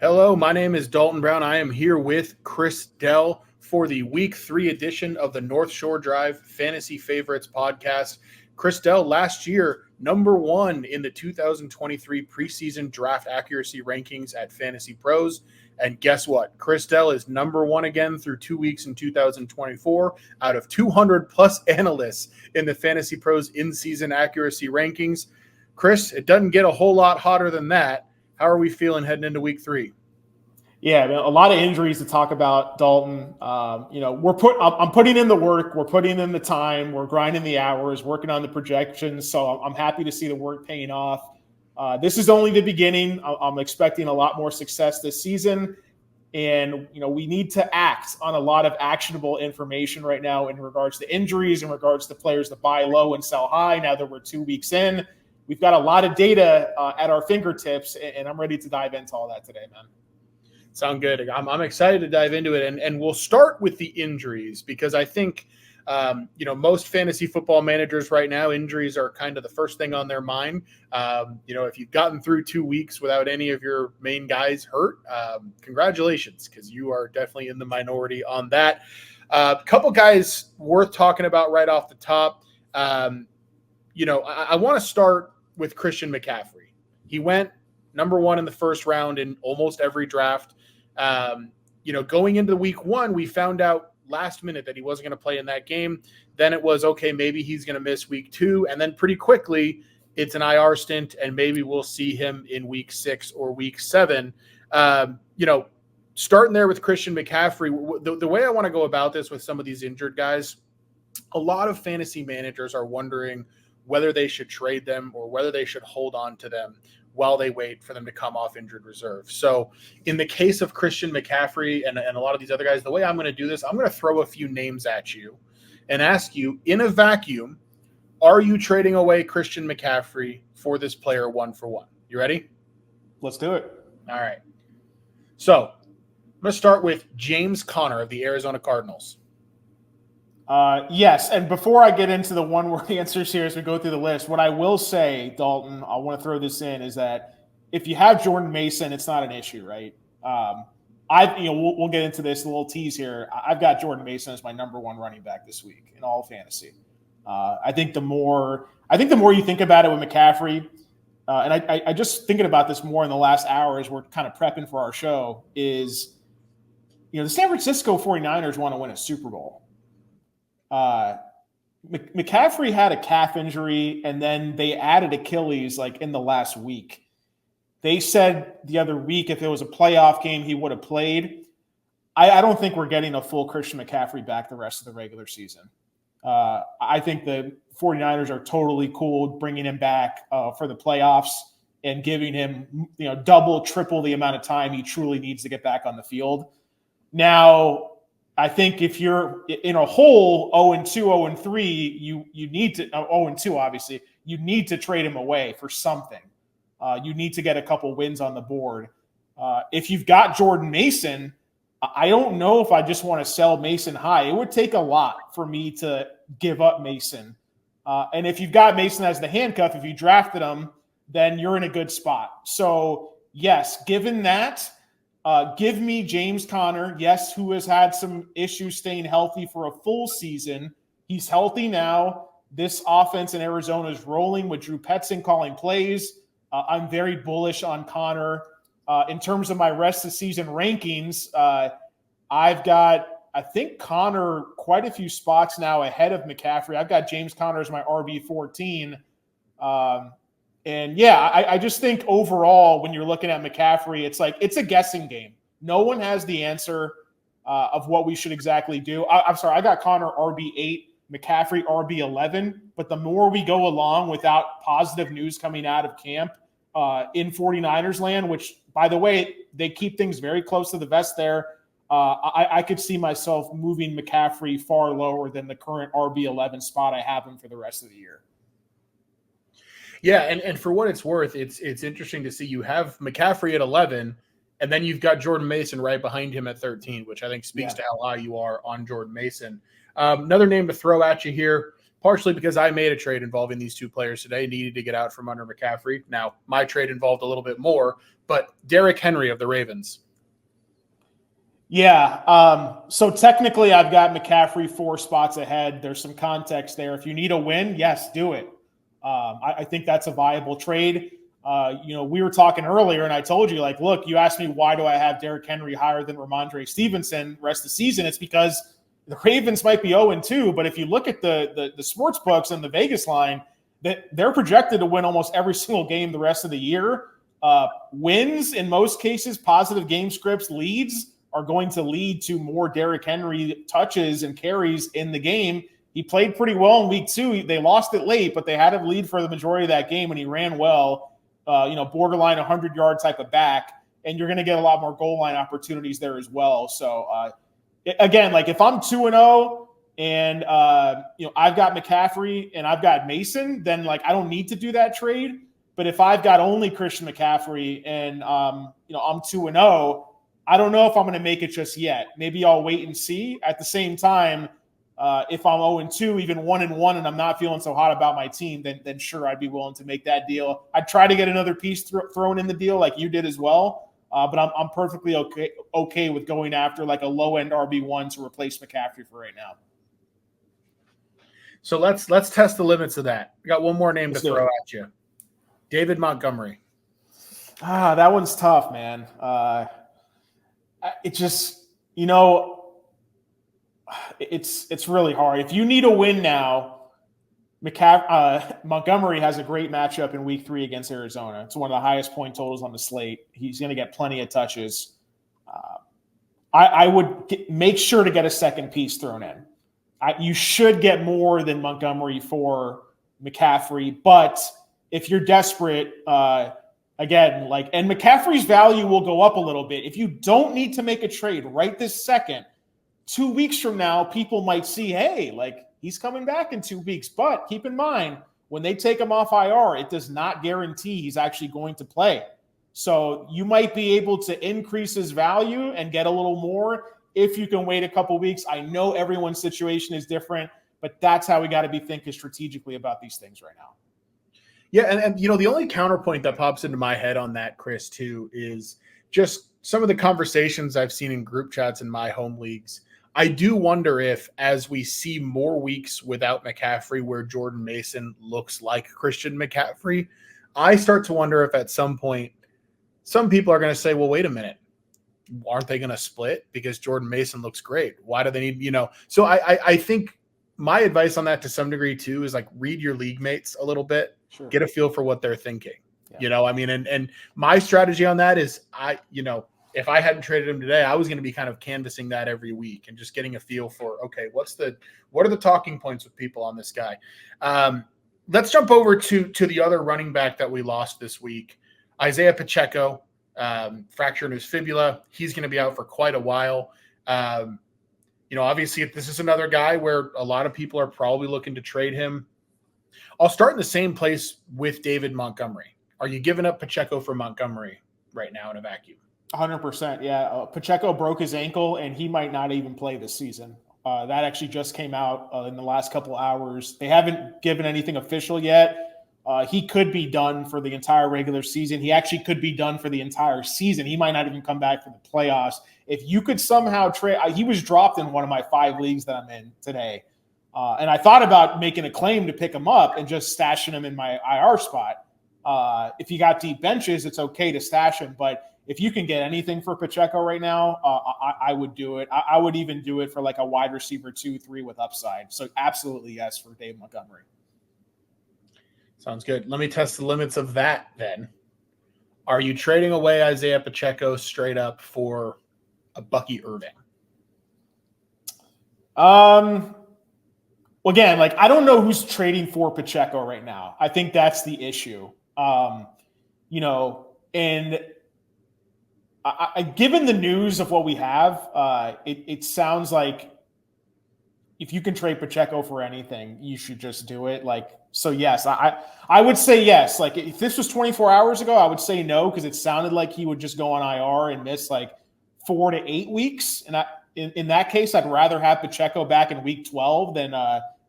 Hello, my name is Dalton Brown. I am here with Chris Dell for the Week 3 edition of the North Shore Drive Fantasy Favorites podcast. Chris Dell, last year, number 1 in the 2023 preseason draft accuracy rankings at FantasyPros. And guess what? Chris Dell is number 1 again through 2 weeks in 2024 out of 200 plus analysts in the FantasyPros in-season accuracy rankings. Chris, it doesn't get a whole lot hotter than that. How are we feeling heading into week 3? Yeah, a lot of injuries to talk about, Dalton. I'm putting in the work. We're putting in the time. We're grinding the hours, working on the projections. So I'm happy to see the work paying off. This is only the beginning. I'm expecting a lot more success this season. And, we need to act on a lot of actionable information right now in regards to injuries, in regards to players that buy low and sell high. Now that we're 2 weeks in, we've got a lot of data at our fingertips, and I'm ready to dive into all that today, man. Sound good. I'm excited to dive into it, and we'll start with the injuries because I think, most fantasy football managers right now, injuries are kind of the first thing on their mind. If you've gotten through 2 weeks without any of your main guys hurt, congratulations, because you are definitely in the minority on that. A couple guys worth talking about right off the top. I want to start with Christian McCaffrey. He went number 1 in the first round in almost every draft. Going into week 1, we found out last minute that he wasn't going to play in that game. Then it was, okay, maybe he's going to miss week 2. And then pretty quickly, it's an IR stint, and maybe we'll see him in week 6 or week 7. Starting there with Christian McCaffrey, the way I want to go about this with some of these injured guys, a lot of fantasy managers are wondering whether they should trade them or whether they should hold on to them while they wait for them to come off injured reserve. So in the case of Christian McCaffrey and a lot of these other guys, the way I'm going to do this, I'm going to throw a few names at you and ask you, in a vacuum, are you trading away Christian McCaffrey for this player 1-for-1? You ready? Let's do it. All right. So I'm going to start with James Conner of the Arizona Cardinals. Yes, and before I get into the one-word answers here as we go through the list, what I will say, Dalton, I want to throw this in, is that if you have Jordan Mason, it's not an issue, right? We'll get into this, a little tease here. I've got Jordan Mason as my number 1 running back this week in all fantasy. I think the more you think about it with McCaffrey, and I just thinking about this more in the last hour as we're kind of prepping for our show, is the San Francisco 49ers want to win a Super Bowl. McCaffrey had a calf injury, and then they added Achilles like in the last week. They said the other week if it was a playoff game, he would have played. I don't think we're getting a full Christian McCaffrey back the rest of the regular season. I think the 49ers are totally cool bringing him back for the playoffs and giving him double, triple the amount of time he truly needs to get back on the field. Now, I think if you're in a hole 0-2, 0-3, you need to 0-2, obviously, you need to trade him away for something. You need to get a couple wins on the board. If you've got Jordan Mason, I don't know if I just want to sell Mason high. It would take a lot for me to give up Mason. And if you've got Mason as the handcuff, if you drafted him, then you're in a good spot. So, yes, given that, give me James Conner, yes, who has had some issues staying healthy for a full season. He's healthy now. This offense in Arizona is rolling with Drew Petzing calling plays. I'm very bullish on Conner. In terms of my rest of the season rankings, I've got, I think, Conner quite a few spots now ahead of McCaffrey. I've got James Conner as my RB14. I just think overall, when you're looking at McCaffrey, it's a guessing game. No one has the answer of what we should exactly do. I'm sorry, I got Conner RB8, McCaffrey RB11, but the more we go along without positive news coming out of camp in 49ers land, which, by the way, they keep things very close to the vest there, I could see myself moving McCaffrey far lower than the current RB11 spot I have him for the rest of the year. Yeah, and for what it's worth, it's interesting to see you have McCaffrey at 11, and then you've got Jordan Mason right behind him at 13, which I think speaks to how high you are on Jordan Mason. Another name to throw at you here, partially because I made a trade involving these two players today, needed to get out from under McCaffrey. Now, my trade involved a little bit more, but Derrick Henry of the Ravens. Yeah. So technically, I've got McCaffrey 4 spots ahead. There's some context there. If you need a win, yes, do it. I think that's a viable trade. We were talking earlier, and I told you, like, look, you asked me why do I have Derrick Henry higher than Ramondre Stevenson rest of the season? It's because the Ravens might be 0-2, but if you look at the sports books and the Vegas line, that they're projected to win almost every single game the rest of the year. Wins in most cases, positive game scripts, leads are going to lead to more Derrick Henry touches and carries in the game. He played pretty well in week 2. They lost it late, but they had a lead for the majority of that game, and he ran well. Borderline 100-yard type of back, and you're going to get a lot more goal line opportunities there as well. So, again, like if I'm 2-0 and I've got McCaffrey and I've got Mason, then like I don't need to do that trade. But if I've got only Christian McCaffrey and I'm 2-0, I don't know if I'm going to make it just yet. Maybe I'll wait and see. At the same time, if I'm 0-2, even 1-1, and I'm not feeling so hot about my team, then sure, I'd be willing to make that deal. I'd try to get another piece thrown in the deal like you did as well. But I'm perfectly okay with going after like a low-end RB1 to replace McCaffrey for right now. So let's test the limits of that. I got one more name to throw at you. David Montgomery. That one's tough, man. It just, it's really hard. If you need a win now, Montgomery has a great matchup in week 3 against Arizona. It's one of the highest point totals on the slate. He's going to get plenty of touches. I would make sure to get a second piece thrown in. You should get more than Montgomery for McCaffrey, but if you're desperate, again, and McCaffrey's value will go up a little bit. If you don't need to make a trade right this second, 2 weeks from now, people might see, hey, he's coming back in 2 weeks. But keep in mind, when they take him off IR, it does not guarantee he's actually going to play. So you might be able to increase his value and get a little more if you can wait a couple weeks. I know everyone's situation is different, but that's how we got to be thinking strategically about these things right now. Yeah, and the only counterpoint that pops into my head on that, Chris, too, is just some of the conversations I've seen in group chats in my home leagues. I do wonder if, as we see more weeks without McCaffrey where Jordan Mason looks like Christian McCaffrey, I start to wonder if at some point some people are going to say, well, wait a minute, aren't they going to split because Jordan Mason looks great? Why do they need, So I think my advice on that to some degree too is read your league mates a little bit, sure. Get a feel for what they're thinking, and my strategy on that is if I hadn't traded him today, I was going to be kind of canvassing that every week and just getting a feel for, okay, what are the talking points with people on this guy? Let's jump over to the other running back that we lost this week, Isaiah Pacheco, fracture in his fibula. He's going to be out for quite a while. Obviously this is another guy where a lot of people are probably looking to trade him. I'll start in the same place with David Montgomery. Are you giving up Pacheco for Montgomery right now in a vacuum? 100%. Yeah. Pacheco broke his ankle and he might not even play this season. That actually just came out in the last couple hours. They haven't given anything official yet. He could be done for the entire regular season. He actually could be done for the entire season. He might not even come back for the playoffs. If you could somehow trade, he was dropped in one of my 5 leagues that I'm in today. And I thought about making a claim to pick him up and just stashing him in my IR spot. If you got deep benches, it's okay to stash him. But if you can get anything for Pacheco right now, I would do it. I would even do it for a wide receiver 2-3 with upside. So absolutely yes for Dave Montgomery. Sounds good. Let me test the limits of that then. Are you trading away Isaiah Pacheco straight up for a Bucky Irving? Again, I don't know who's trading for Pacheco right now. I think that's the issue. And given the news of what we have, it sounds like if you can trade Pacheco for anything, you should just do it. So yes, I would say yes. If this was 24 hours ago, I would say no, because it sounded like he would just go on IR and miss 4 to 8 weeks. And in that case, I'd rather have Pacheco back in week 12 than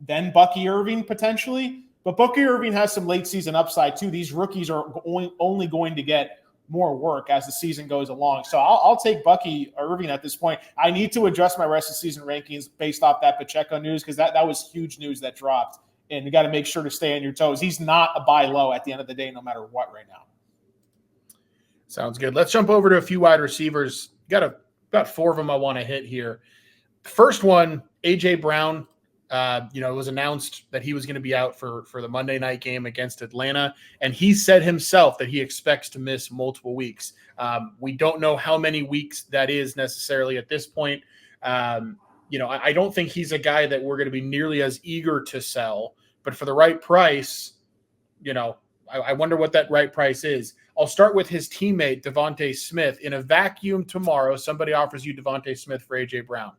then Bucky Irving potentially. But Bucky Irving has some late season upside too. These rookies are only going to get more work as the season goes along. So I'll take Bucky Irving at this point. I need to adjust my rest of season rankings based off that Pacheco news because that was huge news that dropped. And you got to make sure to stay on your toes. He's not a buy low at the end of the day, no matter what right now. Sounds good. Let's jump over to a few wide receivers. Got about 4 of them I want to hit here. First one, A.J. Brown. It was announced that he was going to be out for the Monday night game against Atlanta, and he said himself that he expects to miss multiple weeks. We don't know how many weeks that is necessarily at this point. I don't think he's a guy that we're going to be nearly as eager to sell, but for the right price, I wonder what that right price is. I'll start with his teammate, Devontae Smith. In a vacuum tomorrow, somebody offers you Devontae Smith for A.J. Brown.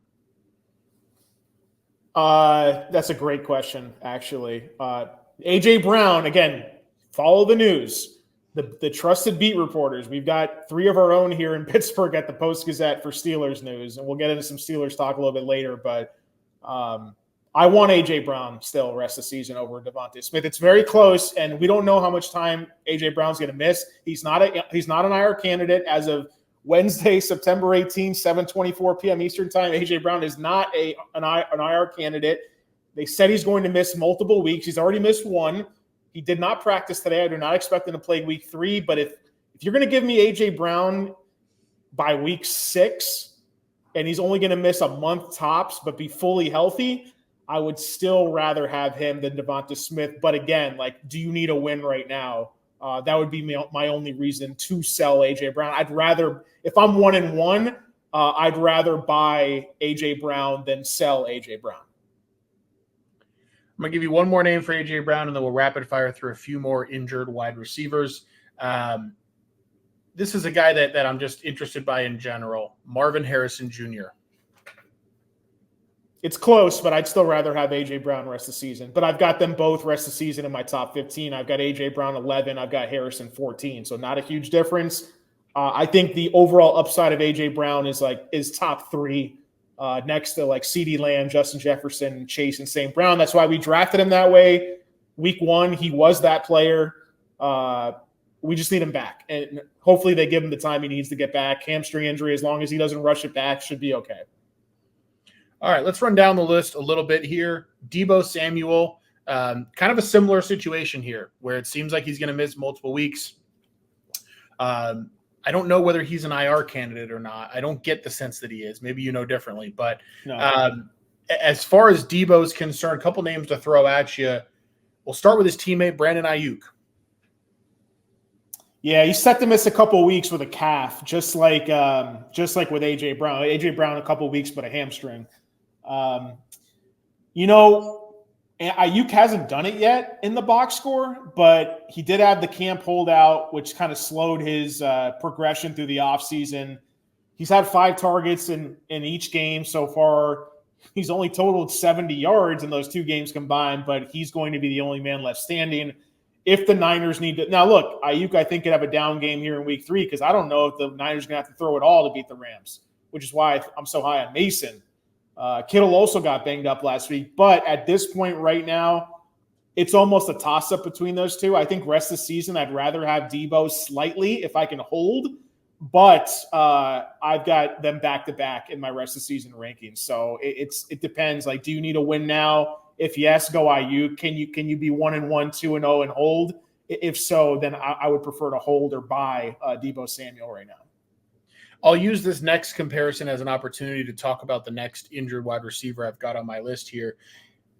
That's a great question, actually. A.J. Brown, again, follow the news. The trusted beat reporters. We've got 3 of our own here in Pittsburgh at the Post-Gazette for Steelers news, and we'll get into some Steelers talk a little bit later. But I want A.J. Brown still rest of the season over Devontae Smith. It's very close, and we don't know how much time A.J. Brown's going to miss. He's not an IR candidate as of Wednesday, September 18th, 7:24 p.m. Eastern time. A.J. Brown is not an IR candidate. They said he's going to miss multiple weeks. He's already missed 1. He did not practice today. I do not expect him to play week 3. But if you're going to give me A.J. Brown by week 6 and he's only going to miss a month tops but be fully healthy, I would still rather have him than Devonta Smith. But again, do you need a win right now? That would be my only reason to sell A.J. Brown. I'd rather, if I'm 1-1, I'd rather buy A.J. Brown than sell A.J. Brown. I'm going to give you one more name for A.J. Brown, and then we'll rapid fire through a few more injured wide receivers. This is a guy that I'm just interested by in general, Marvin Harrison Jr. It's close, but I'd still rather have A.J. Brown rest of the season. But I've got them both rest of the season in my top 15. I've got A.J. Brown 11. I've got Harrison 14. So not a huge difference. I think the overall upside of A.J. Brown is top 3 next to CeeDee Lamb, Justin Jefferson, Chase, and St. Brown. That's why we drafted him that way. Week 1, he was that player. We just need him back. And hopefully they give him the time he needs to get back. Hamstring injury, as long as he doesn't rush it back, should be okay. All right, let's run down the list a little bit here. Deebo Samuel, kind of a similar situation here where it seems like he's going to miss multiple weeks. I don't know whether he's an IR candidate or not. I don't get the sense that he is. Maybe you know differently. But no. As far as Deebo's concerned, a couple names to throw at you. We'll start with his teammate, Brandon Ayuk. Yeah, he's set to miss a couple of weeks with a calf, just like with A.J. Brown. A.J. Brown a couple of weeks, but a hamstring. Ayuk hasn't done it yet in the box score, but he did have the camp holdout, which kind of slowed his progression through the offseason. He's had 5 targets in each game so far. He's only totaled 70 yards in those 2 games combined, but he's going to be the only man left standing. If the Niners need to – now, look, Ayuk, I think, could have a down game here in week 3 because I don't know if the Niners are going to have to throw it all to beat the Rams, which is why I'm so high on Mason. Kittle also got banged up last week. But at this point right now, it's almost a toss-up between those 2. I think rest of the season, I'd rather have Deebo slightly if I can hold. But I've got them back-to-back in my rest of the season rankings. So it depends. Do you need a win now? If yes, go Ayuk. Can you be 1-1, 2-0 and hold? If so, then I would prefer to hold or buy Deebo Samuel right now. I'll use this next comparison as an opportunity to talk about the next injured wide receiver I've got on my list here.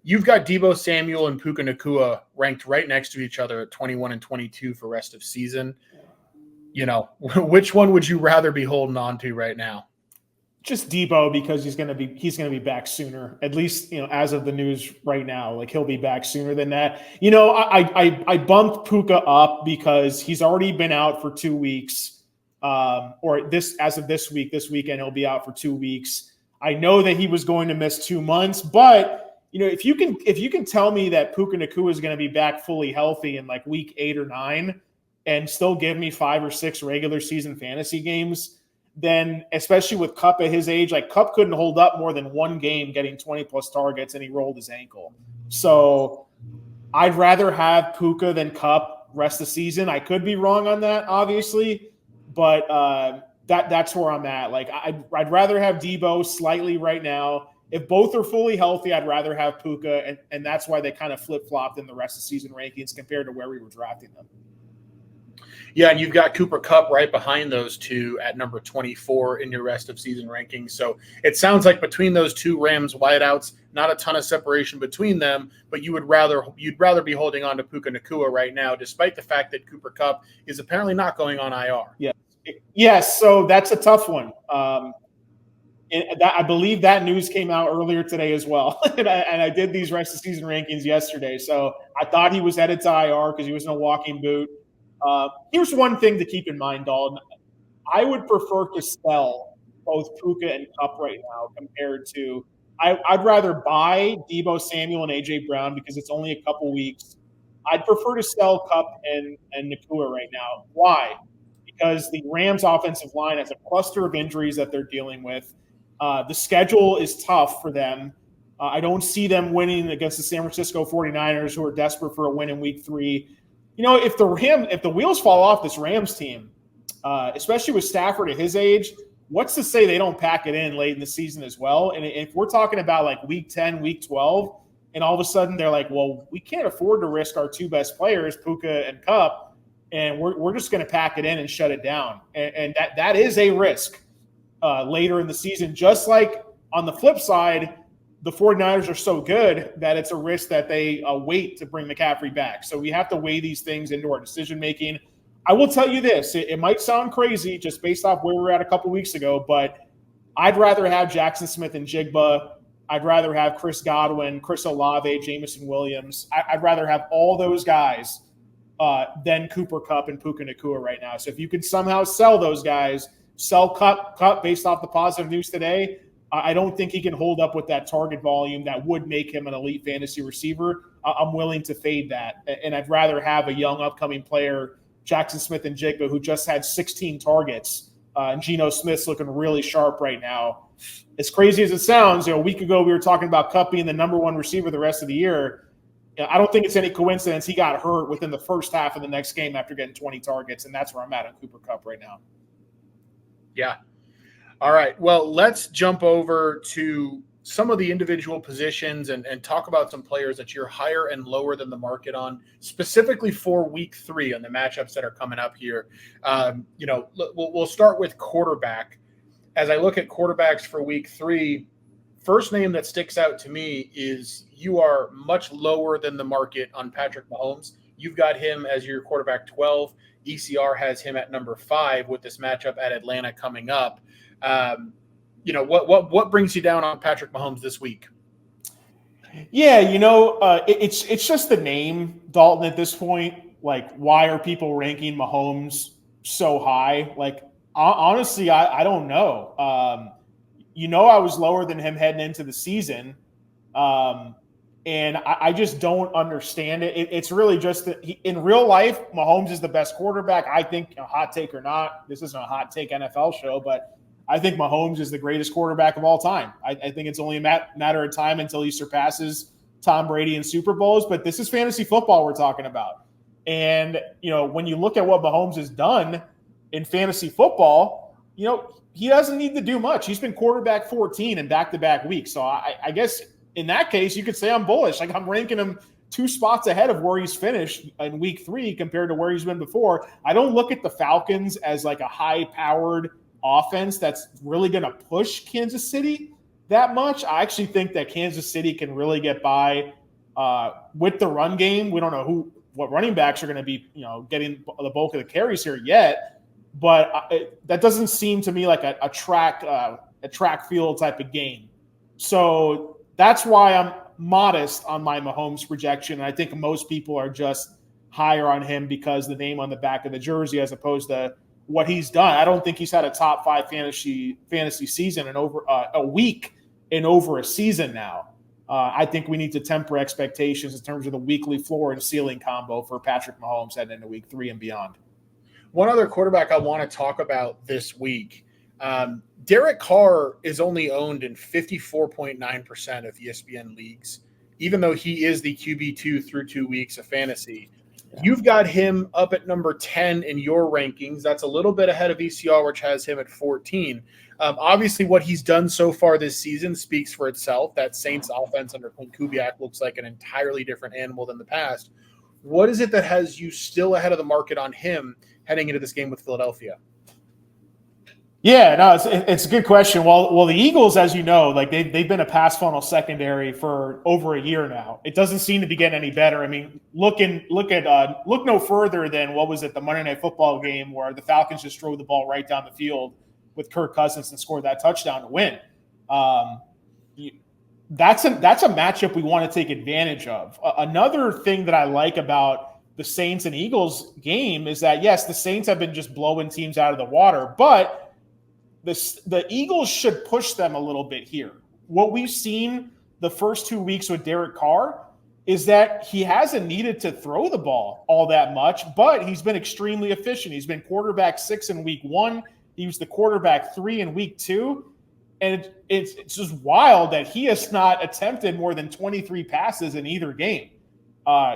You've got Deebo Samuel and Puka Ngata ranked right next to each other at 21 and 22 for rest of season. Which one would you rather be holding on to right now? Just Deebo, because he's going to be back sooner. At least, as of the news right now, he'll be back sooner than that. I bumped Puka up because he's already been out for 2 weeks. As of this weekend, he'll be out for 2 weeks. I know that he was going to miss 2 months, but if you can tell me that Puka Ngata is going to be back fully healthy in week 8 or 9 and still give me 5 or 6 regular season fantasy games, then especially with Kupp at his age, Kupp couldn't hold up more than 1 game getting 20 plus targets and he rolled his ankle. So I'd rather have Puka than Kupp rest of the season. I could be wrong on that, obviously, but that's where I'm at. Like I'd rather have Deebo slightly right now. If both are fully healthy, I'd rather have Puka, and that's why they kind of flip-flopped in the rest of season rankings compared to where we were drafting them. Yeah, and you've got Cooper Kupp right behind those two at number 24 in your rest of season rankings. So it sounds like between those two Rams wideouts, not a ton of separation between them, but you'd rather be holding on to Puka Ngata right now, despite the fact that Cooper Kupp is apparently not going on IR. Yeah. Yes, so that's a tough one. I believe that news came out earlier today as well. and I did these rest of season rankings yesterday. So I thought he was headed to IR because he was in a walking boot. Here's one thing to keep in mind, Dalton. I would prefer to sell both Puka and Kupp right now compared to I'd rather buy Deebo Samuel and AJ Brown because it's only a couple weeks. I'd prefer to sell Kupp and Nakua right now. Why? Because the Rams offensive line has a cluster of injuries that they're dealing with. The schedule is tough for them. I don't see them winning against the San Francisco 49ers, who are desperate for a win in week 3. If the wheels fall off this Rams team, especially with Stafford at his age, what's to say they don't pack it in late in the season as well? And if we're talking about like week 10, week 12, and all of a sudden they're like, well, we can't afford to risk our two best players, Puka and Kupp, and we're just going to pack it in and shut it down. And that is a risk later in the season. Just like on the flip side, the 49ers are so good that it's a risk that they wait to bring McCaffrey back. So we have to weigh these things into our decision-making. I will tell you this. It might sound crazy just based off where we were at a couple weeks ago, but I'd rather have Jackson Smith and Jigba. I'd rather have Chris Godwin, Chris Olave, Jameson Williams. I'd rather have all those guys than Cooper Kupp and Puka Ngata right now. So if you could somehow sell those guys, sell Kupp based off the positive news today, I don't think he can hold up with that target volume that would make him an elite fantasy receiver. I'm willing to fade that. And I'd rather have a young upcoming player, Jackson Smith and Jigba, who just had 16 targets. And Geno Smith's looking really sharp right now. As crazy as it sounds, a week ago we were talking about Kupp being the number one receiver the rest of the year. I don't think it's any coincidence he got hurt within the first half of the next game after getting 20 targets, and that's where I'm at on Cooper Kupp right now. Yeah. All right. Well, let's jump over to some of the individual positions and talk about some players that you're higher and lower than the market on, specifically for week 3 on the matchups that are coming up here. We'll start with quarterback. As I look at quarterbacks for week 3, first name that sticks out to me is you are much lower than the market on Patrick Mahomes. You've got him as your quarterback 12. ECR has him at number 5 with this matchup at Atlanta coming up. What brings you down on Patrick Mahomes this week? Yeah, it's just the name, Dalton, at this point. Like, why are people ranking Mahomes so high? Like, honestly, I don't know. I was lower than him heading into the season. And I just don't understand it. It's really just that in real life, Mahomes is the best quarterback. I think, a hot take or not, this isn't a hot take NFL show, but I think Mahomes is the greatest quarterback of all time. I think it's only a matter of time until he surpasses Tom Brady in Super Bowls. But this is fantasy football we're talking about. And, when you look at what Mahomes has done in fantasy football, he doesn't need to do much. He's been quarterback 14 in back-to-back weeks. So I guess in that case, you could say I'm bullish. Like, I'm ranking him 2 spots ahead of where he's finished in week 3 compared to where he's been before. I don't look at the Falcons as like a high-powered offense that's really going to push Kansas City that much. I actually think that Kansas City can really get by with the run game. We don't know what running backs are going to be, getting the bulk of the carries here yet, but that doesn't seem to me like a track field type of game. So that's why I'm modest on my Mahomes projection. And I think most people are just higher on him because the name on the back of the jersey as opposed to what he's done. I don't think he's had a top 5 fantasy season in over a week in over a season now. I think we need to temper expectations in terms of the weekly floor and ceiling combo for Patrick Mahomes heading into week 3 and beyond. One other quarterback I want to talk about this week. Derek Carr is only owned in 54.9% of ESPN leagues. even though he is the QB2 through 2 weeks of fantasy. You've got him up at number 10 in your rankings. That's a little bit ahead of ECR, which has him at 14. Obviously, what he's done so far this season speaks for itself. That Saints offense under Clint Kubiak looks like an entirely different animal than the past. What is it that has you still ahead of the market on him heading into this game with Philadelphia? Yeah, no, it's a good question. Well, the Eagles, as you know, like they've been a pass funnel secondary for over a year now. It doesn't seem to be getting any better. I mean, look no further than what was it, the Monday Night Football game where the Falcons just threw the ball right down the field with Kirk Cousins and scored that touchdown to win. That's a matchup we want to take advantage of. Another thing that I like about the Saints and Eagles game is that, yes, the Saints have been just blowing teams out of the water, but the Eagles should push them a little bit here. What we've seen the first 2 weeks with Derek Carr is that he hasn't needed to throw the ball all that much, but he's been extremely efficient. He's been quarterback 6 in week 1. He was the quarterback 3 in week 2. And it's just wild that he has not attempted more than 23 passes in either game.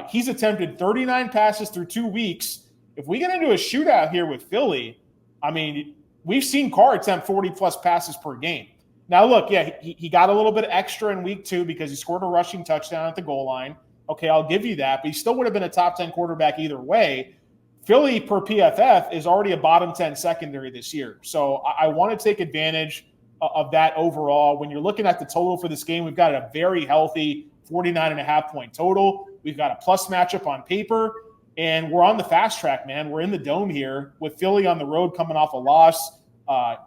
He's attempted 39 passes through 2 weeks. If we get into a shootout here with Philly, I mean, we've seen Carr attempt 40-plus passes per game. Now, look, yeah, he got a little bit extra in week 2 because he scored a rushing touchdown at the goal line. Okay, I'll give you that, but he still would have been a top 10 quarterback either way. Philly, per PFF, is already a bottom 10 secondary this year. So I want to take advantage of that overall. When you're looking at the total for this game, we've got a very healthy 49.5-point total. We've got a plus matchup on paper. And we're on the fast track, man. We're in the dome here with Philly on the road coming off a loss.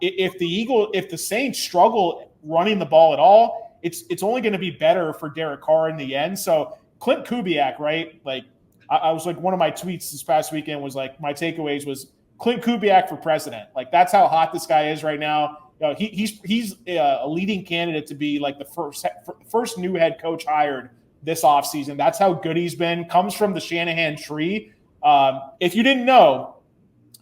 If the Saints struggle running the ball at all, it's only going to be better for Derek Carr in the end. So Clint Kubiak, right? Like I was like, one of my tweets this past weekend was like, my takeaways was Clint Kubiak for president. Like that's how hot this guy is right now. You know, he's a leading candidate to be like the first new head coach hired this offseason. That's how good he's been. Comes from the Shanahan tree. If you didn't know,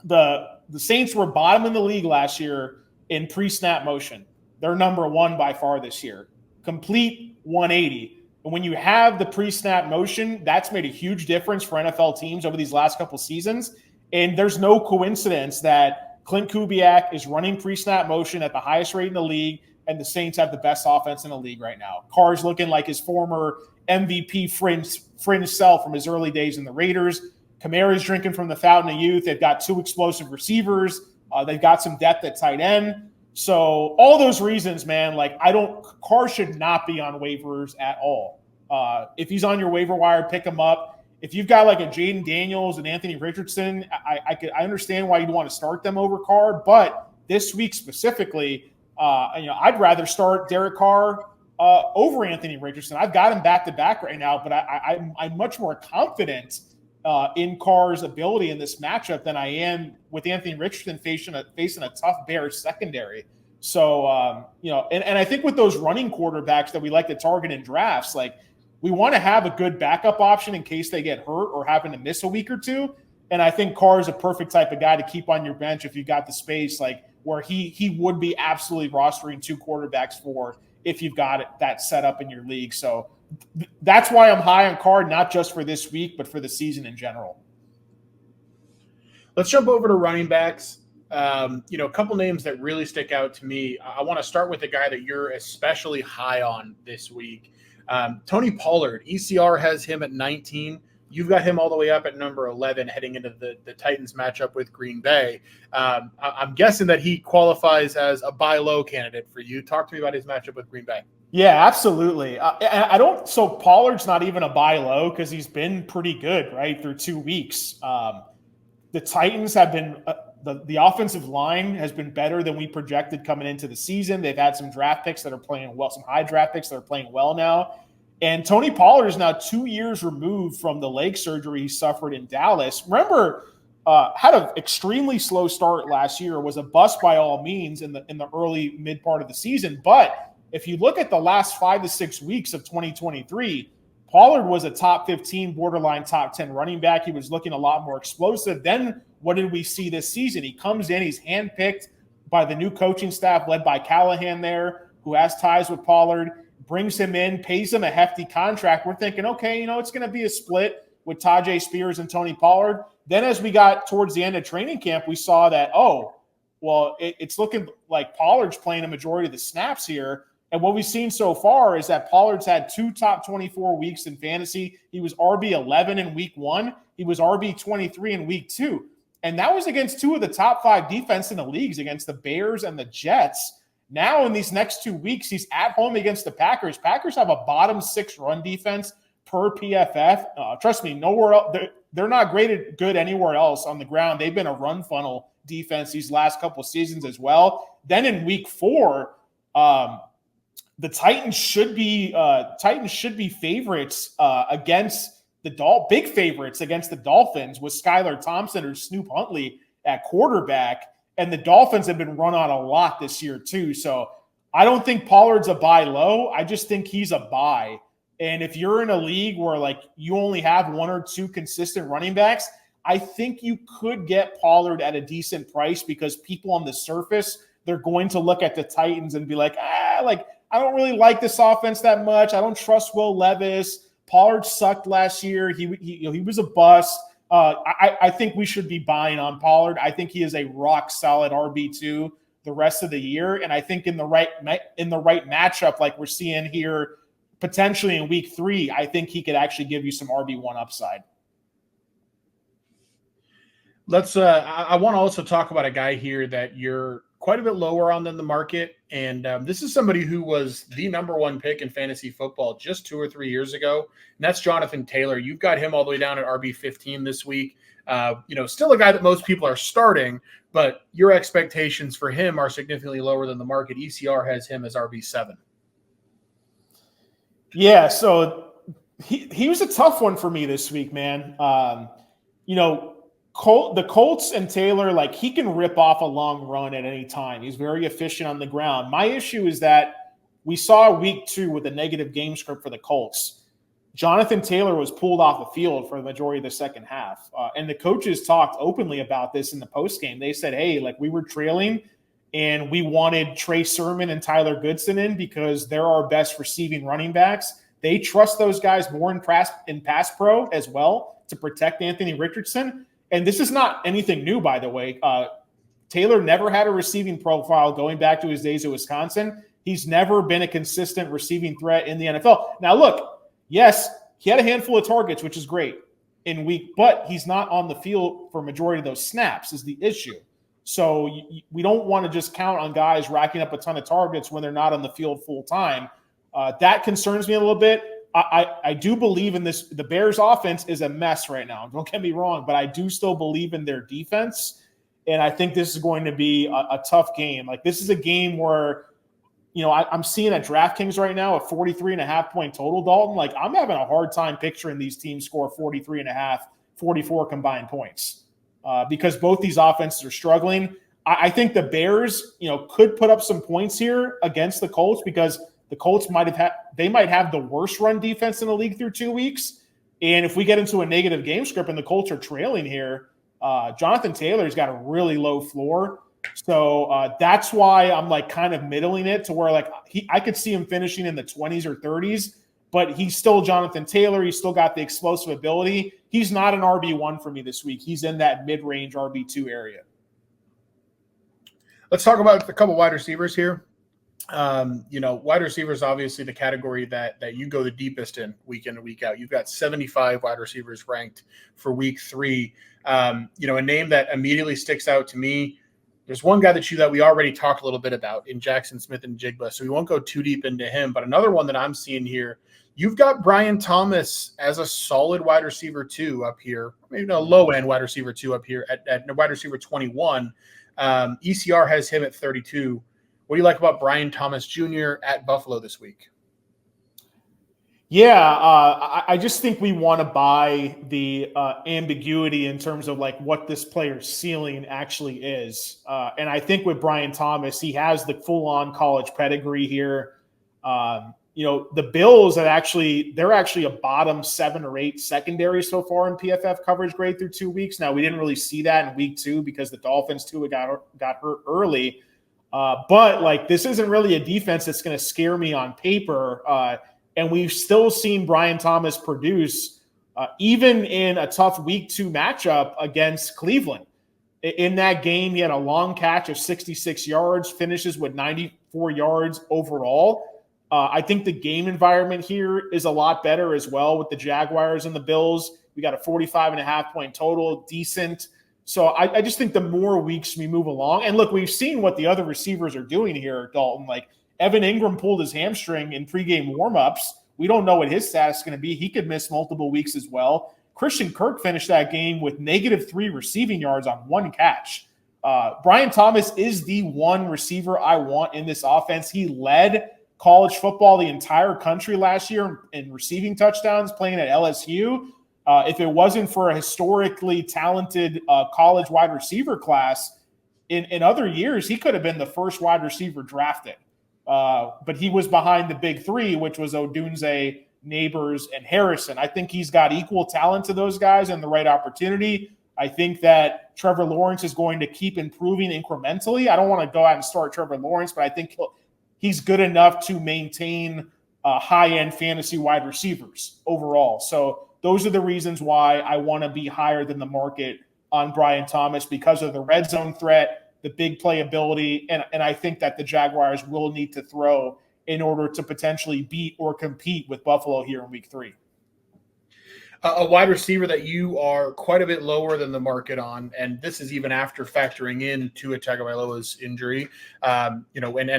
the Saints were bottom in the league last year in pre-snap motion. They're number 1 by far this year. Complete 180. And when you have the pre-snap motion, that's made a huge difference for NFL teams over these last couple seasons. And there's no coincidence that Clint Kubiak is running pre-snap motion at the highest rate in the league, and the Saints have the best offense in the league right now. Carr's looking like his former MVP fringe self from his early days in the Raiders. Kamara's drinking from the fountain of youth. They've got 2 explosive receivers. They've got some depth at tight end. So all those reasons, man, like Carr should not be on waivers at all. If he's on your waiver wire, pick him up. If you've got like a Jaden Daniels and Anthony Richardson, I understand why you'd want to start them over Carr. But this week specifically, I'd rather start Derek Carr over Anthony Richardson. I've got him back to back right now, but I'm much more confident in Carr's ability in this matchup than I am with Anthony Richardson facing a tough Bears secondary. So, and I think with those running quarterbacks that we like to target in drafts, like we want to have a good backup option in case they get hurt or happen to miss a week or two. And I think Carr is a perfect type of guy to keep on your bench if you got the space, like where he would be absolutely rostering 2 quarterbacks for if you've got that set up in your league. So that's why I'm high on Carr, not just for this week, but for the season in general. Let's jump over to running backs. A couple names that really stick out to me. I want to start with a guy that you're especially high on this week. Tony Pollard. ECR has him at 19. You've got him all the way up at number 11 heading into the Titans matchup with Green Bay. I'm guessing that he qualifies as a buy low candidate for you. Talk to me about his matchup with Green Bay. Yeah, absolutely. So Pollard's not even a buy low because he's been pretty good, right, through 2 weeks. The Titans have been the offensive line has been better than we projected coming into the season. They've had some draft picks that are playing well, some high draft picks that are playing well now. And Tony Pollard is now 2 years removed from the leg surgery he suffered in Dallas. Remember, had an extremely slow start last year, was a bust by all means in the early mid part of the season. But if you look at the last 5 to 6 weeks of 2023, Pollard was a top 15, borderline top 10 running back. He was looking a lot more explosive. Then what did we see this season? He comes in, he's handpicked by the new coaching staff led by Callahan there, who has ties with Pollard, brings him in, pays him a hefty contract. We're thinking, okay, it's going to be a split with Tajay Spears and Tony Pollard. Then as we got towards the end of training camp, we saw that, it's looking like Pollard's playing a majority of the snaps here. And what we've seen so far is that Pollard's had 2 top 24 weeks in fantasy. He was RB11 in week 1. He was RB23 in week 2. And that was against 2 of the top 5 defense in the leagues, against the Bears and the Jets. Now in these next 2 weeks, he's at home against the Packers. Packers have a bottom 6 run defense per PFF. Trust me, nowhere else. They're not graded good anywhere else on the ground. They've been a run funnel defense these last couple seasons as well. Then in week 4, the Titans should be favorites against big favorites against the Dolphins with Skylar Thompson or Snoop Huntley at quarterback. And the Dolphins have been run on a lot this year too. So I don't think Pollard's a buy low. I just think he's a buy. And if you're in a league where like you only have 1 or 2 consistent running backs, I think you could get Pollard at a decent price because people on the surface, they're going to look at the Titans and be like, I don't really like this offense that much. I don't trust Will Levis. Pollard sucked last year. He was a bust. I think we should be buying on Pollard. I think he is a rock solid RB2 the rest of the year. And I think in the right matchup, like we're seeing here, potentially in week 3, I think he could actually give you some RB1 upside. I want to also talk about a guy here that you're quite a bit lower on than the market. And this is somebody who was the number 1 pick in fantasy football just 2 or 3 years ago. And that's Jonathan Taylor. You've got him all the way down at RB15 this week. Still a guy that most people are starting, but your expectations for him are significantly lower than the market. ECR has him as RB7. Yeah, so he was a tough one for me this week, man. The Colts and Taylor, like he can rip off a long run at any time. He's very efficient on the ground. My issue is that we saw week 2 with a negative game script for the Colts. Jonathan Taylor was pulled off the field for the majority of the second half. And the coaches talked openly about this in the postgame. They said, hey, like we were trailing and we wanted Trey Sermon and Tyler Goodson in because they're our best receiving running backs. They trust those guys more in pass pro as well to protect Anthony Richardson. And this is not anything new, by the way. Taylor never had a receiving profile going back to his days at Wisconsin. He's never been a consistent receiving threat in the NFL. Now, look, yes, he had a handful of targets, which is great in week, but he's not on the field for a majority of those snaps is the issue. So we don't want to just count on guys racking up a ton of targets when they're not on the field full time. That concerns me a little bit. I do believe in this. The Bears offense is a mess right now. Don't get me wrong, but I do still believe in their defense. And I think this is going to be a tough game. Like this is a game where, I'm seeing at DraftKings right now a 43.5 point total, Dalton. Like I'm having a hard time picturing these teams score 43.5, 44 combined points because both these offenses are struggling. I think the Bears, could put up some points here against the Colts because the Colts might have the worst run defense in the league through 2 weeks. And if we get into a negative game script and the Colts are trailing here, Jonathan Taylor's got a really low floor. So that's why I'm like kind of middling it to where like I could see him finishing in the 20s or 30s, but he's still Jonathan Taylor. He's still got the explosive ability. He's not an RB1 for me this week. He's in that mid-range RB2 area. Let's talk about a couple wide receivers here. Wide receivers, obviously the category that you go the deepest in week and week out. You've got 75 wide receivers ranked for week 3. A name that immediately sticks out to me. There's one guy that we already talked a little bit about in Jackson Smith and Jigba, so we won't go too deep into him. But another one that I'm seeing here, you've got Brian Thomas as a solid wide receiver 2 up here, maybe a low end wide receiver 2 up here at wide receiver 21. ECR has him at 32. What do you like about Brian Thomas Jr. at Buffalo this week? Yeah, I just think we want to buy the ambiguity in terms of like what this player's ceiling actually is. And I think with Brian Thomas, he has the full-on college pedigree here. The Bills they're actually a bottom 7 or 8 secondary so far in PFF coverage grade through 2 weeks. Now, we didn't really see that in week 2 because the Dolphins too got hurt early. But like, this isn't really a defense that's going to scare me on paper. And we've still seen Brian Thomas produce even in a tough week 2 matchup against Cleveland. In that game, he had a long catch of 66 yards, finishes with 94 yards overall. I think the game environment here is a lot better as well with the Jaguars and the Bills. We got a 45.5-point total, decent. So I just think the more weeks we move along, and look, we've seen what the other receivers are doing here, Dalton. Like, Evan Ingram pulled his hamstring in pregame warmups. We don't know what his status is going to be. He could miss multiple weeks as well. Christian Kirk finished that game with -3 receiving yards on 1 catch. Brian Thomas is the one receiver I want in this offense. He led college football the entire country last year in receiving touchdowns playing at LSU. If it wasn't for a historically talented college wide receiver class, in other years, he could have been the first wide receiver drafted. But he was behind the big 3, which was Odunze, Neighbors, and Harrison. I think he's got equal talent to those guys and the right opportunity. I think that Trevor Lawrence is going to keep improving incrementally. I don't want to go out and start Trevor Lawrence, but I think he's good enough to maintain high-end fantasy wide receivers overall. So those are the reasons why I want to be higher than the market on Brian Thomas, because of the red zone threat, the big playability, and I think that the Jaguars will need to throw in order to potentially beat or compete with Buffalo here in week 3. A wide receiver that you are quite a bit lower than the market on, and this is even after factoring in Tua Tagovailoa's injury. And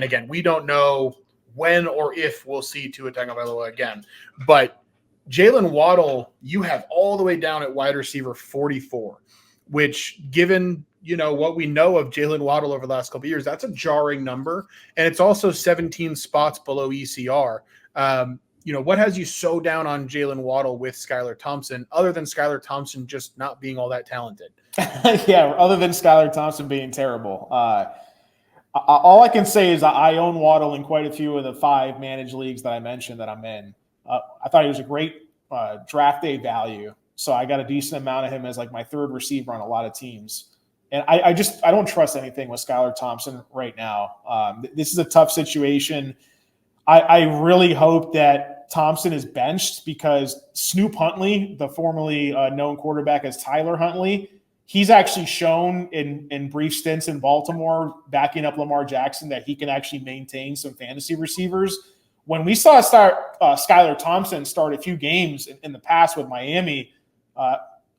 again, we don't know when or if we'll see Tua Tagovailoa again. But Jaylen Waddle, you have all the way down at wide receiver 44, which, given what we know of Jaylen Waddle over the last couple of years, that's a jarring number, and it's also 17 spots below ECR. What has you so down on Jaylen Waddle with Skylar Thompson, other than Skylar Thompson just not being all that talented? Yeah, other than Skylar Thompson being terrible. All I can say is I own Waddle in quite a few of the 5 managed leagues that I mentioned that I'm in. I thought he was a great draft day value, so I got a decent amount of him as like my 3rd receiver on a lot of teams. And I don't trust anything with Skylar Thompson right now. This is a tough situation. I really hope that Thompson is benched, because Snoop Huntley, the formerly known quarterback as Tyler Huntley, he's actually shown in brief stints in Baltimore, backing up Lamar Jackson, that he can actually maintain some fantasy receivers. When we saw Skylar Thompson start a few games in the past with Miami,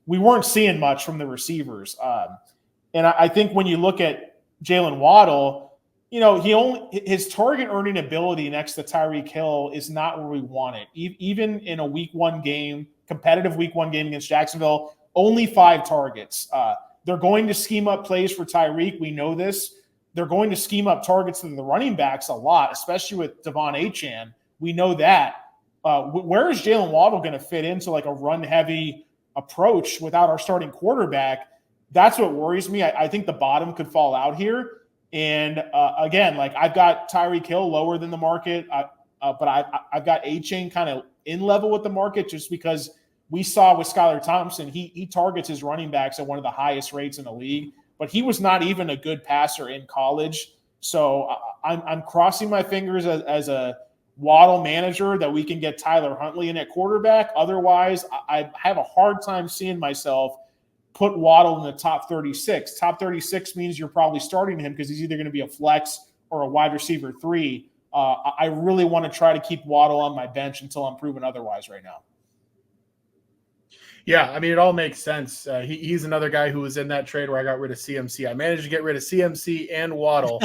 we weren't seeing much from the receivers. And I think when you look at Jaylen Waddle, his target earning ability next to Tyreek Hill is not where we want it. Even in a week 1 game, competitive week 1 game against Jacksonville, only 5 targets. They're going to scheme up plays for Tyreek. We know this. They're going to scheme up targets to the running backs a lot, especially with Devon Tion. We know that. Where is Jaylen Waddle going to fit into like a run-heavy approach without our starting quarterback? That's what worries me. I think the bottom could fall out here. And again, like, I've got Tyreek Hill lower than the market, but I've got A-Chain kind of in level with the market, just because we saw with Skylar Thompson, he targets his running backs at one of the highest rates in the league, but he was not even a good passer in college. So I'm crossing my fingers as a Waddle manager that we can get Tyler Huntley in at quarterback. Otherwise, I have a hard time seeing myself put Waddle in the top 36. Top 36 means you're probably starting him, because he's either going to be a flex or a wide receiver 3. I really want to try to keep Waddle on my bench until I'm proven otherwise right now. Yeah, I mean, it all makes sense. He's another guy who was in that trade where I got rid of CMC. I managed to get rid of CMC and Waddle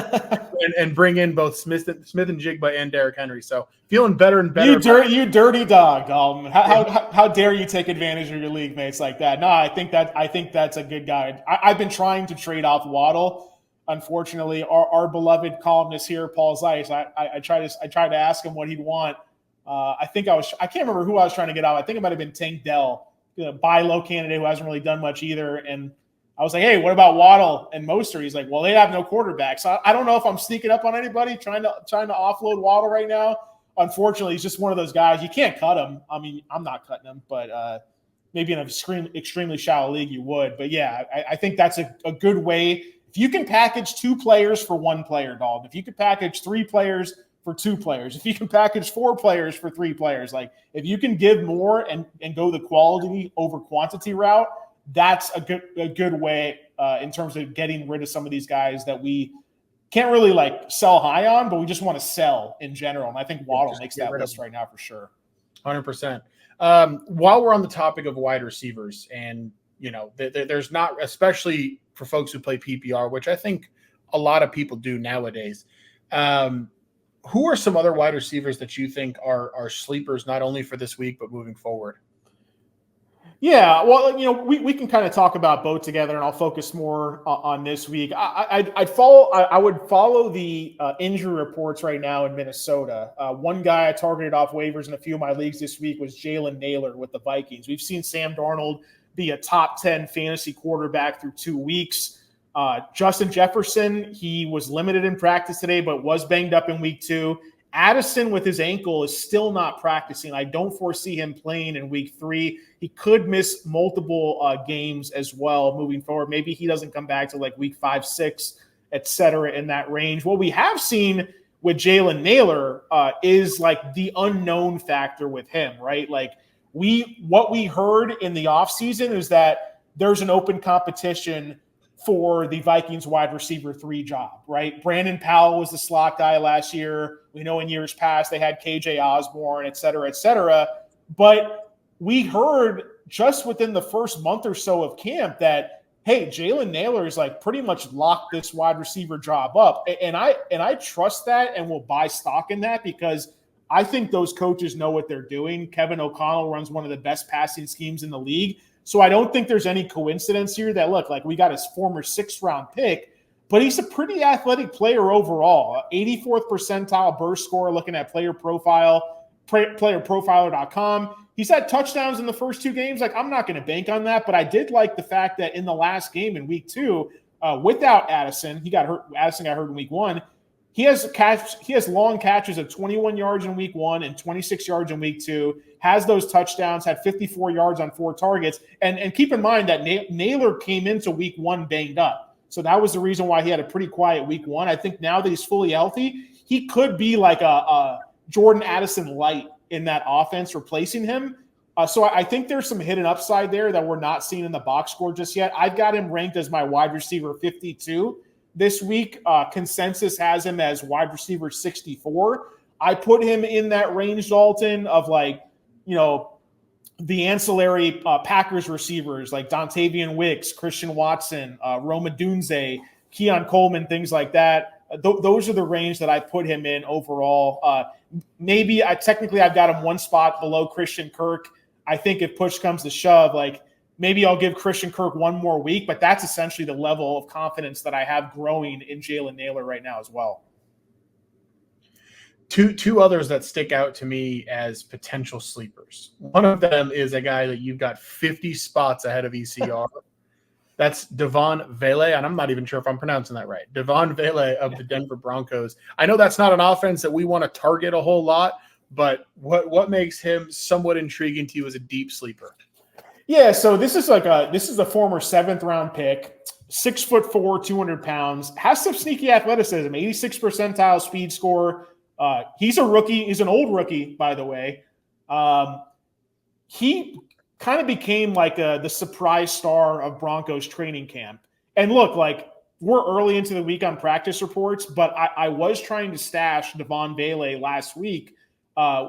and bring in both Smith and Jigba and Derrick Henry. So feeling better and better. You dirty dog, Dalton. How dare you take advantage of your league mates like that? No, I think that's a good guy. I've been trying to trade off Waddle. Unfortunately, our beloved columnist here, Paul Zeiss, I tried to ask him what he'd want. I can't remember who I was trying to get out. I think it might have been Tank Dell, buy low candidate who hasn't really done much either. And I was like, hey, what about Waddle and Mostert? He's like, well, they have no quarterback. So I don't know if I'm sneaking up on anybody trying to offload Waddle right now. Unfortunately, he's just one of those guys. You can't cut him. I mean, I'm not cutting him, but maybe in an extremely shallow league you would. But yeah, I think that's a good way. If you can package 2 players for 1 player, Dalton, if you can package 3 players for 2 players, if you can package 4 players for 3 players, like if you can give more and go the quality over quantity route, that's a good way in terms of getting rid of some of these guys that we can't really like sell high on, but we just want to sell in general. And I think Waddle makes that list right now for sure. 100%. While we're on the topic of wide receivers, and there's not, especially for folks who play PPR, which I think a lot of people do nowadays. Who are some other wide receivers that you think are sleepers, not only for this week, but moving forward? Yeah, well, we can kind of talk about both together, and I'll focus more on this week. I would follow the injury reports right now in Minnesota. One guy I targeted off waivers in a few of my leagues this week was Jaylen Naylor with the Vikings. We've seen Sam Darnold be a top 10 fantasy quarterback through 2 weeks. Justin Jefferson, he was limited in practice today, but was banged up in week 2. Addison with his ankle is still not practicing. I don't foresee him playing in week 3. He could miss multiple games as well moving forward. Maybe he doesn't come back to like week 5, 6, et cetera, in that range. What we have seen with Jaylen Naylor is like the unknown factor with him, right? Like what we heard in the offseason is that there's an open competition for the Vikings wide receiver 3 job, right? Brandon Powell was the slot guy last year. We know in years past they had KJ Osborne, et cetera, et cetera. But we heard just within the first month or so of camp that, hey, Jaylen Naylor is like pretty much locked this wide receiver job up. And I trust that and will buy stock in that because I think those coaches know what they're doing. Kevin O'Connell runs one of the best passing schemes in the league. So I don't think there's any coincidence here that, look, like we got his former 6th-round pick, but he's a pretty athletic player overall. 84th percentile burst score looking at player playerprofiler.com. He's had touchdowns in the first 2 games. Like, I'm not going to bank on that, but I did like the fact that in the last game in week 2, without Addison, he got hurt. Addison got hurt in week 1. He has long catches of 21 yards in week 1 and 26 yards in week 2, has those touchdowns, had 54 yards on 4 targets. And keep in mind that Naylor came into week 1 banged up. So that was the reason why he had a pretty quiet week 1. I think now that he's fully healthy, he could be like a Jordan Addison light in that offense replacing him. So I think there's some hidden upside there that we're not seeing in the box score just yet. I've got him ranked as my wide receiver 52. This week, consensus has him as wide receiver 64. I put him in that range, Dalton, of like, the ancillary Packers receivers like Dontavian Wicks, Christian Watson, Roma Dunze, Keon Coleman, things like that. Those are the range that I put him in overall. Maybe I've got him 1 spot below Christian Kirk. I think if push comes to shove, like, maybe I'll give Christian Kirk 1 more week, but that's essentially the level of confidence that I have growing in Jaylen Naylor right now as well. Two others that stick out to me as potential sleepers. One of them is a guy that you've got 50 spots ahead of ECR. That's Devon Vele, and I'm not even sure if I'm pronouncing that right. Devon Vele of the Denver Broncos. I know that's not an offense that we want to target a whole lot, but what makes him somewhat intriguing to you as a deep sleeper? Yeah, so this is a former 7th-round pick, 6'4", 200 pounds, has some sneaky athleticism, 86 percentile speed score. He's a rookie. He's an old rookie, by the way. He kind of became like the surprise star of Broncos training camp. And look, like, we're early into the week on practice reports, but I was trying to stash Devon Vele last week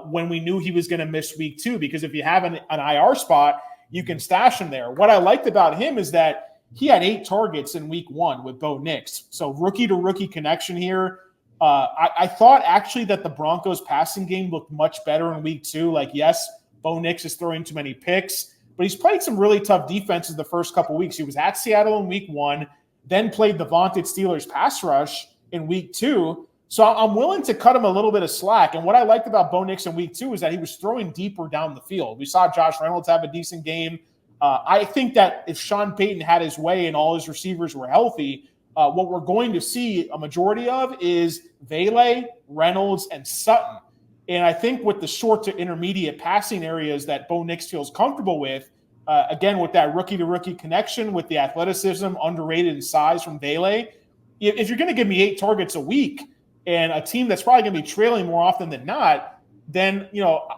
when we knew he was going to miss week 2, because if you have an IR spot, you can stash him there. What I liked about him is that he had 8 targets in week 1 with Bo Nix. So rookie-to-rookie connection here. I thought actually that the Broncos passing game looked much better in week 2. Like, yes, Bo Nix is throwing too many picks, but he's played some really tough defenses the first couple weeks. He was at Seattle in week 1, then played the vaunted Steelers pass rush in week 2. So I'm willing to cut him a little bit of slack. And what I liked about Bo Nix in week 2 is that he was throwing deeper down the field. We saw Josh Reynolds have a decent game. I think that if Sean Payton had his way and all his receivers were healthy, what we're going to see a majority of is Vele, Reynolds, and Sutton. And I think with the short to intermediate passing areas that Bo Nix feels comfortable with, again, with that rookie-to-rookie connection, with the athleticism, underrated in size from Vele, if you're going to give me 8 targets a week and a team that's probably going to be trailing more often than not, then,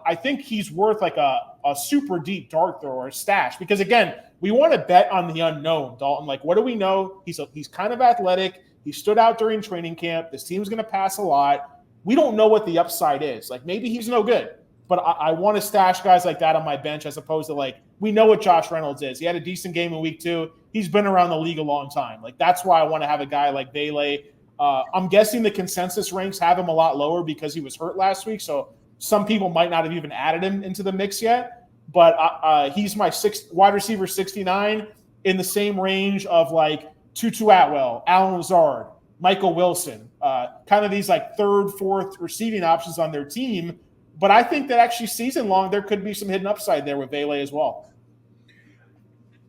I think he's worth like a super deep dart throw or a stash. Because, again, we want to bet on the unknown, Dalton. Like, what do we know? He's kind of athletic. He stood out during training camp. This team's going to pass a lot. We don't know what the upside is. Like, maybe he's no good. But I want to stash guys like that on my bench as opposed to, like, we know what Josh Reynolds is. He had a decent game in week 2. He's been around the league a long time. Like, that's why I want to have a guy like Vele. I'm guessing the consensus ranks have him a lot lower because he was hurt last week. So some people might not have even added him into the mix yet. But he's my wide receiver 69 in the same range of, like, Tutu Atwell, Allen Lazard, Michael Wilson, kind of these, like, 3rd, 4th receiving options on their team. But I think that actually season long, there could be some hidden upside there with Vele as well.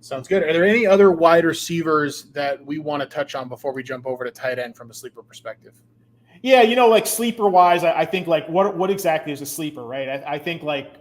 Sounds good. Are there any other wide receivers that we want to touch on before we jump over to tight end from a sleeper perspective? Yeah, like sleeper wise, I think like what exactly is a sleeper, right? I think like,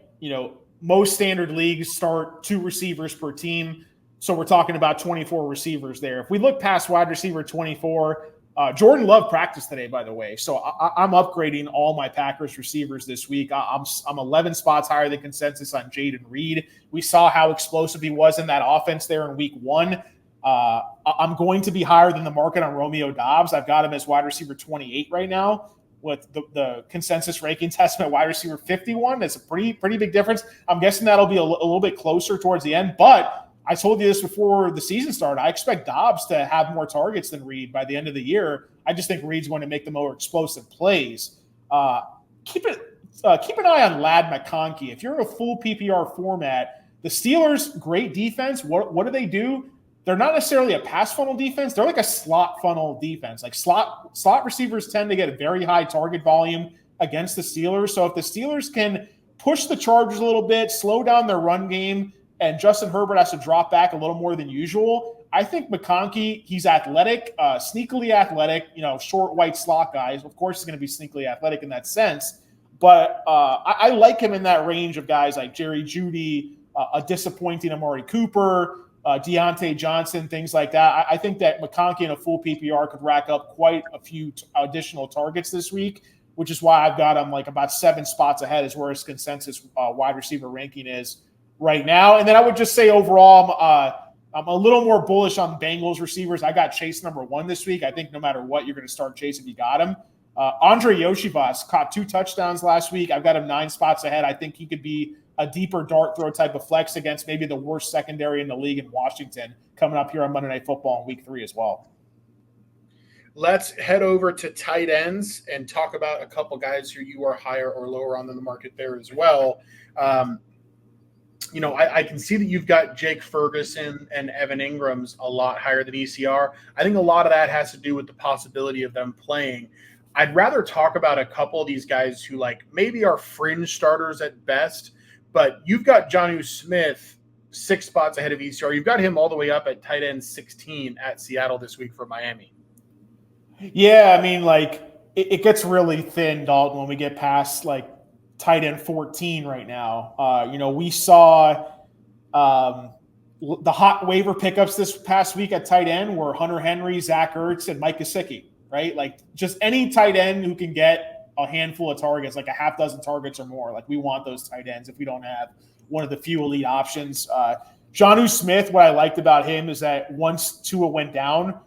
most standard leagues start 2 receivers per team. So we're talking about 24 receivers there. If we look past wide receiver 24, Jordan Love practiced today, by the way. So I'm upgrading all my Packers receivers this week. I'm 11 spots higher than consensus on Jaden Reed. We saw how explosive he was in that offense there in week 1. I'm going to be higher than the market on Romeo Doubs. I've got him as wide receiver 28 right now with the consensus ranking test at wide receiver 51. That's a pretty big difference. I'm guessing that'll be a little bit closer towards the end, but I told you this before the season started. I expect Doubs to have more targets than Reed by the end of the year. I just think Reed's going to make the more explosive plays. Keep an eye on Ladd McConkey. If you're in a full PPR format, the Steelers, great defense. What do they do? They're not necessarily a pass funnel defense. They're like a slot funnel defense. Like slot receivers tend to get a very high target volume against the Steelers. So if the Steelers can push the Chargers a little bit, slow down their run game, and Justin Herbert has to drop back a little more than usual, I think McConkey, he's athletic, sneakily athletic, short white slot guys. Of course, he's going to be sneakily athletic in that sense. But I like him in that range of guys like Jerry Jeudy, a disappointing Amari Cooper, Deontay Johnson, things like that. I think that McConkey in a full PPR could rack up quite a few additional targets this week, which is why I've got him like about 7 spots ahead is where his consensus wide receiver ranking is right now. And then I would just say overall, I'm a little more bullish on Bengals receivers. I got Chase number 1 this week. I think no matter what, you're going to start Chase if you got him. Andre Yoshivas caught 2 touchdowns last week. I've got him 9 spots ahead. I think he could be a deeper dart throw type of flex against maybe the worst secondary in the league in Washington coming up here on Monday Night Football in week 3 as well. Let's head over to tight ends and talk about a couple guys who you are higher or lower on than the market there as well. I can see that you've got Jake Ferguson and Evan Ingram's a lot higher than ECR. I think a lot of that has to do with the possibility of them playing. I'd rather talk about a couple of these guys who maybe are fringe starters at best, but you've got Jonnu Smith 6 spots ahead of ECR. You've got him all the way up at tight end 16 at Seattle this week for Miami. Yeah, I mean, it gets really thin, Dalton, when we get past tight end 14 right now. We saw the hot waiver pickups this past week at tight end were Hunter Henry, Zach Ertz, and Mike Gesicki, right? Just any tight end who can get a handful of targets, like a half dozen targets or more. We want those tight ends if we don't have one of the few elite options. Jonnu Smith, what I liked about him is that once Tua went down,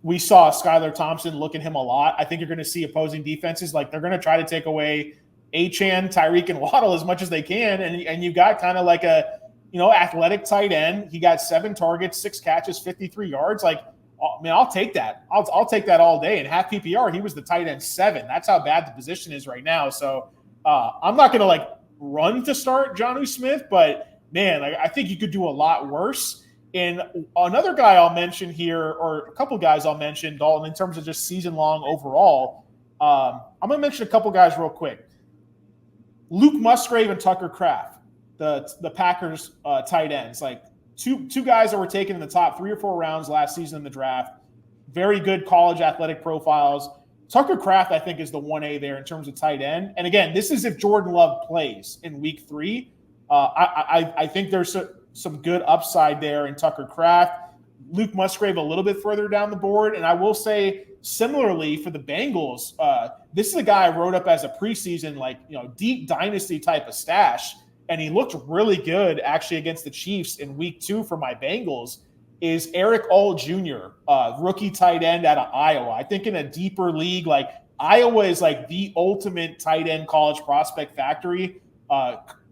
we saw Skylar Thompson look at him a lot. I think you're going to see opposing defenses, they're going to try to take away Achane, Tyreek, and Waddle as much as they can. And you've got kind of a athletic tight end. He got 7 targets, 6 catches, 53 yards. I'll take that. I'll take that all day. And half PPR, he was the tight end 7. That's how bad the position is right now. So I'm not going to run to start Jonnu Smith, but man, I think you could do a lot worse. And another guy I'll mention here, or a couple guys I'll mention, Dalton, in terms of just season long overall, I'm going to mention a couple guys real quick. Luke Musgrave and Tucker Kraft, the Packers tight ends, two guys that were taken in the top 3 or 4 rounds last season in the draft. Very good college athletic profiles. Tucker Kraft, I think, is the 1A there in terms of tight end. And again, this is if Jordan Love plays in week 3. I think there's some good upside there in Tucker Kraft. Luke Musgrave a little bit further down the board. And I will say, similarly for the Bengals, this is a guy I wrote up as a preseason, deep dynasty type of stash. And he looked really good actually against the Chiefs in week 2 for my Bengals, is Eric All Jr., rookie tight end out of Iowa. I think in a deeper league, Iowa is the ultimate tight end college prospect factory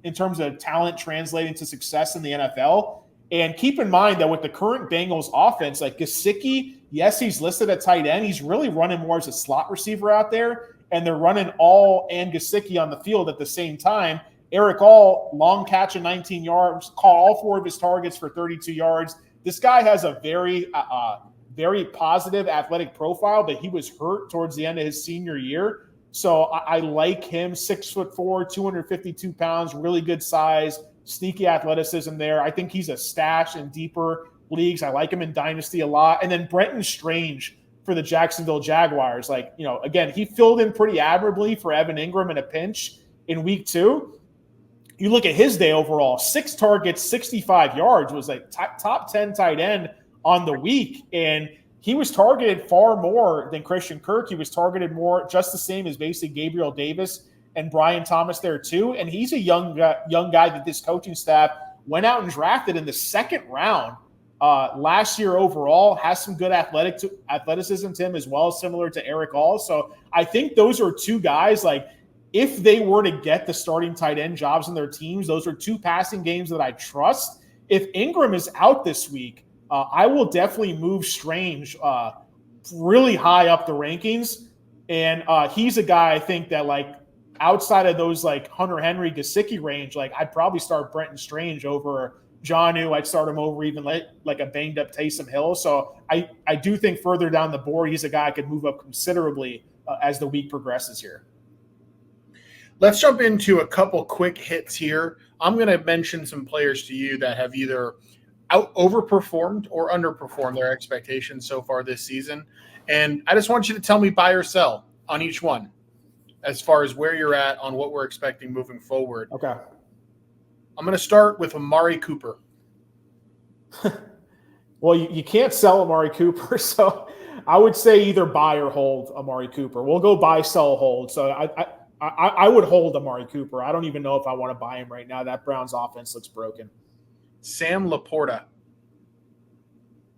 in terms of talent translating to success in the NFL. And keep in mind that with the current Bengals offense, Gesicki, yes, he's listed at tight end. He's really running more as a slot receiver out there, and they're running All and Gesicki on the field at the same time. Eric All, long catch of 19 yards, caught all 4 of his targets for 32 yards. This guy has a very positive athletic profile, but he was hurt towards the end of his senior year. So I like him, 6'4", 252 pounds, really good size, sneaky athleticism there. I think he's a stash in deeper leagues. I like him in Dynasty a lot. And then Brenton Strange for the Jacksonville Jaguars. Again, he filled in pretty admirably for Evan Ingram in a pinch in week 2. You look at his day overall, 6 targets, 65 yards, was top 10 tight end on the week. And he was targeted far more than Christian Kirk. He was targeted more, just the same as basically Gabriel Davis and Brian Thomas there too. And he's a young guy that this coaching staff went out and drafted in the 2nd round last year overall, has some good athleticism to him as well, similar to Eric All. So I think those are 2 guys, if they were to get the starting tight end jobs in their teams, those are 2 passing games that I trust. If Ingram is out this week, I will definitely move Strange really high up the rankings. And he's a guy I think that outside of those Hunter Henry, Gesicki range, I'd probably start Brenton Strange over Jonnu. I'd start him over even a banged up Taysom Hill. So I do think further down the board, he's a guy I could move up considerably as the week progresses here. Let's jump into a couple quick hits here. I'm going to mention some players to you that have either overperformed or underperformed their expectations so far this season. And I just want you to tell me buy or sell on each one as far as where you're at on what we're expecting moving forward. Okay. I'm going to start with Amari Cooper. Well, you can't sell Amari Cooper, so I would say either buy or hold Amari Cooper. We'll go buy, sell, hold. So I would hold Amari Cooper. I don't even know if I want to buy him right now. That Browns offense looks broken. Sam Laporta.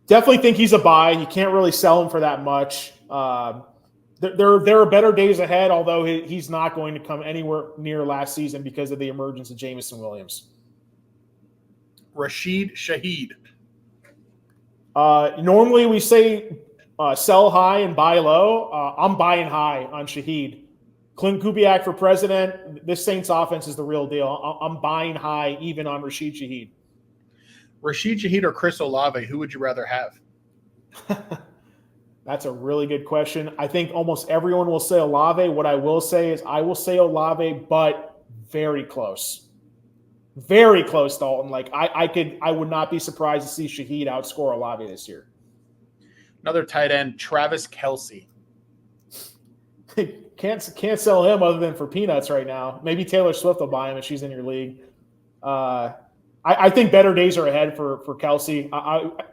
Definitely think he's a buy. You can't really sell him for that much. There are better days ahead, although he's not going to come anywhere near last season because of the emergence of Jameson Williams. Rashid Shaheed. Normally we say sell high and buy low. I'm buying high on Shaheed. Clint Kubiak for president. This Saints offense is the real deal. I'm buying high even on Rashid Shaheed. Rashid Shaheed or Chris Olave, who would you rather have? That's a really good question. I think almost everyone will say Olave. What I will say is I will say Olave, but very close. Very close, Dalton. I would not be surprised to see Shaheed outscore Olave this year. Another tight end, Travis Kelce. Can't sell him other than for peanuts right now. Maybe Taylor Swift will buy him if she's in your league. I think better days are ahead for Kelce.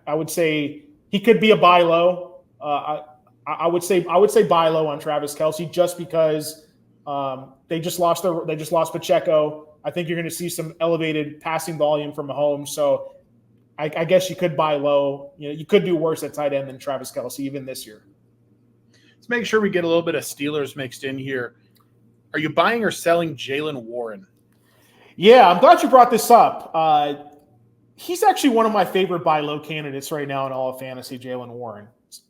I would say he could be a buy low. I would say buy low on Travis Kelce just because they just lost Pacheco. I think you're going to see some elevated passing volume from Mahomes. So I guess you could buy low. You could do worse at tight end than Travis Kelce even this year. Let's make sure we get a little bit of Steelers mixed in here. Are you buying or selling Jaylen Warren? Yeah, I'm glad you brought this up. He's actually one of my favorite buy low candidates right now in all of fantasy, Jaylen Warren.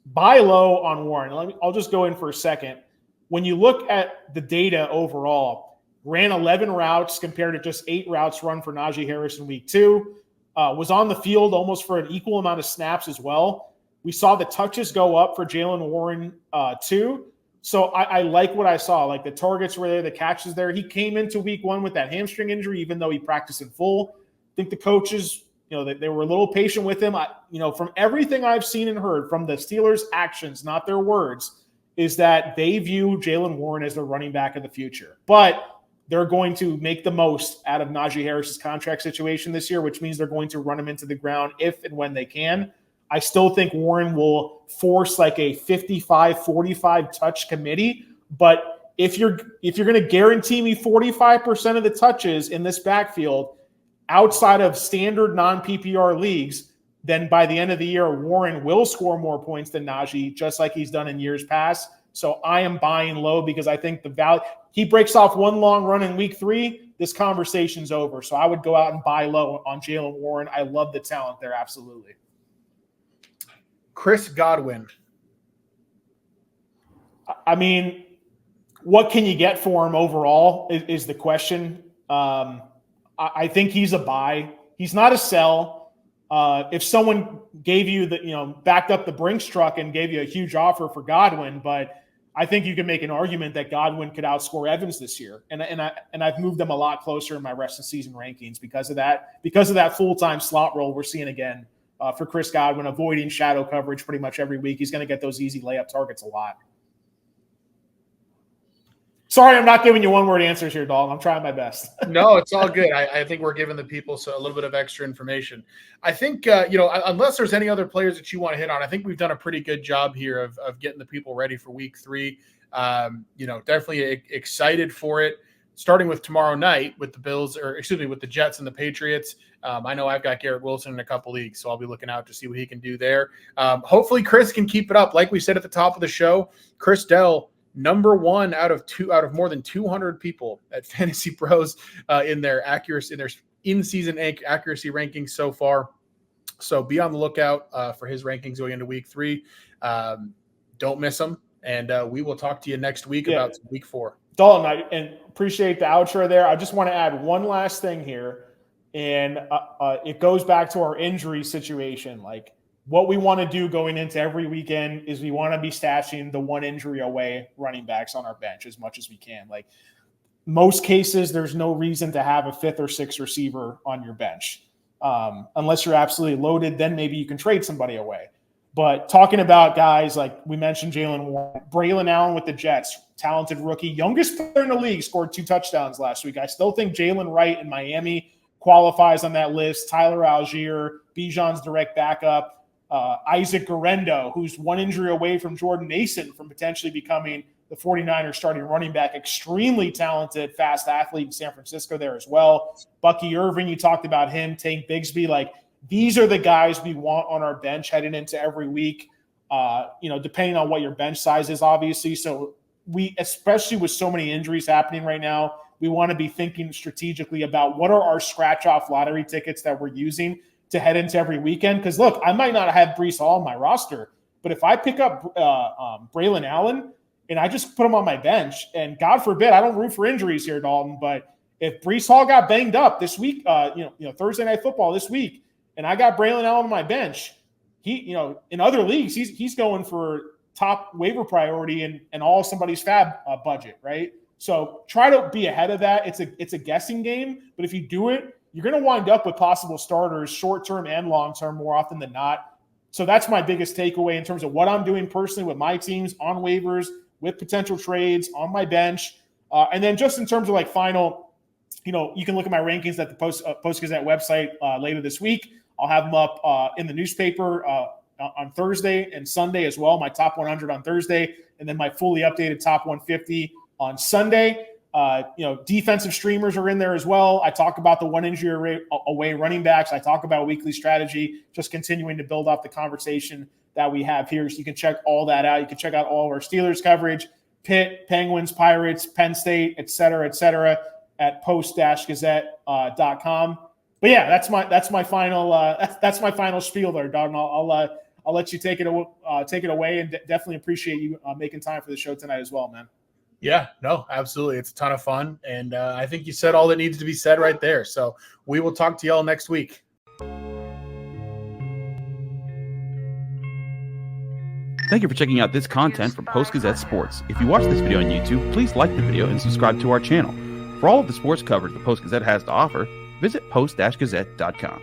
Buy low on Warren. I'll just go in for a second. When you look at the data overall, ran 11 routes compared to just 8 routes run for Najee Harris in week 2, was on the field almost for an equal amount of snaps as well. We saw the touches go up for Jaylen Warren too. So I like what I saw. The targets were there, the catches there. He came into week 1 with that hamstring injury, even though he practiced in full. I think the coaches, they were a little patient with him. From everything I've seen and heard from the Steelers' actions, not their words, is that they view Jaylen Warren as the running back of the future. But they're going to make the most out of Najee Harris's contract situation this year, which means they're going to run him into the ground if and when they can. I still think Warren will force like a 55-45 touch committee, but if you're going to guarantee me 45% of the touches in this backfield outside of standard non-PPR leagues, then by the end of the year, Warren will score more points than Najee, just like he's done in years past. So I am buying low because I think the value – he breaks off one long run in week 3, this conversation's over. So I would go out and buy low on Jaylen Warren. I love the talent there, absolutely. Chris Godwin. I mean, what can you get for him overall is the question. I think he's a buy. He's not a sell. If someone gave you backed up the Brinks truck and gave you a huge offer for Godwin, but I think you can make an argument that Godwin could outscore Evans this year. And I've moved them a lot closer in my rest of season rankings because of that full-time slot role we're seeing again for Chris Godwin, avoiding shadow coverage pretty much every week. He's going to get those easy layup targets a lot. Sorry, I'm not giving you one-word answers here, Dalton. I'm trying my best. No, it's all good. I think we're giving the people a little bit of extra information. I think, unless there's any other players that you want to hit on, I think we've done a pretty good job here of getting the people ready for week 3. Definitely excited for it. Starting with tomorrow night with the Jets and the Patriots. I know I've got Garrett Wilson in a couple leagues, so I'll be looking out to see what he can do there. Hopefully Chris can keep it up. Like we said at the top of the show, Chris Dell, number 1 out of more than 200 people at FantasyPros in their in-season accuracy rankings so far. So be on the lookout for his rankings going into week 3. Don't miss them, and we will talk to you next week about week 4. Dalton, I appreciate the outro there. I just want to add one last thing here, and it goes back to our injury situation. Like, what we want to do going into every weekend is we want to be stashing the one injury away running backs on our bench as much as we can. Like, most cases, there's no reason to have a 5th or 6th receiver on your bench. Unless you're absolutely loaded, then maybe you can trade somebody away. But talking about guys like we mentioned, Jaylen Warren, Braylon Allen with the Jets, talented rookie, youngest player in the league, scored 2 touchdowns last week. I still think Jalen Wright in Miami qualifies on that list. Tyler Algier, Bijan's direct backup. Isaac Guerrero, who's one injury away from Jordan Mason from potentially becoming the 49ers starting running back. Extremely talented, fast athlete in San Francisco there as well. Bucky Irving, you talked about him. Tank Bigsby. Like, these are the guys we want on our bench heading into every week, depending on what your bench size is, obviously. So we, especially with so many injuries happening right now, we want to be thinking strategically about what are our scratch-off lottery tickets that we're using to head into every weekend. Because, look, I might not have Breece Hall on my roster, but if I pick up Braylon Allen and I just put him on my bench, and God forbid, I don't root for injuries here, Dalton, but if Breece Hall got banged up this week, Thursday Night Football this week, and I got Braylon Allen on my bench, he, in other leagues, he's going for top waiver priority and all somebody's fab budget, right? So try to be ahead of that. It's a guessing game, but if you do it, you're going to wind up with possible starters, short-term and long-term, more often than not. So that's my biggest takeaway in terms of what I'm doing personally with my teams on waivers, with potential trades, on my bench. And then just in terms of like final, you can look at my rankings at the Post-Gazette website later this week. I'll have them up in the newspaper on Thursday and Sunday as well, my top 100 on Thursday, and then my fully updated top 150 on Sunday. Defensive streamers are in there as well. I talk about the one injury away running backs. I talk about weekly strategy, just continuing to build up the conversation that we have here. So you can check all that out. You can check out all of our Steelers coverage, Pitt, Penguins, Pirates, Penn State, et cetera, at post-gazette.com. But yeah, that's my final spiel there, Don. I'll let you take it away, and definitely appreciate you making time for the show tonight as well, man. Yeah, no, absolutely. It's a ton of fun. And I think you said all that needs to be said right there. So we will talk to y'all next week. Thank you for checking out this content from Post-Gazette Sports. If you watch this video on YouTube, please like the video and subscribe to our channel. For all of the sports coverage the Post-Gazette has to offer, visit post-gazette.com.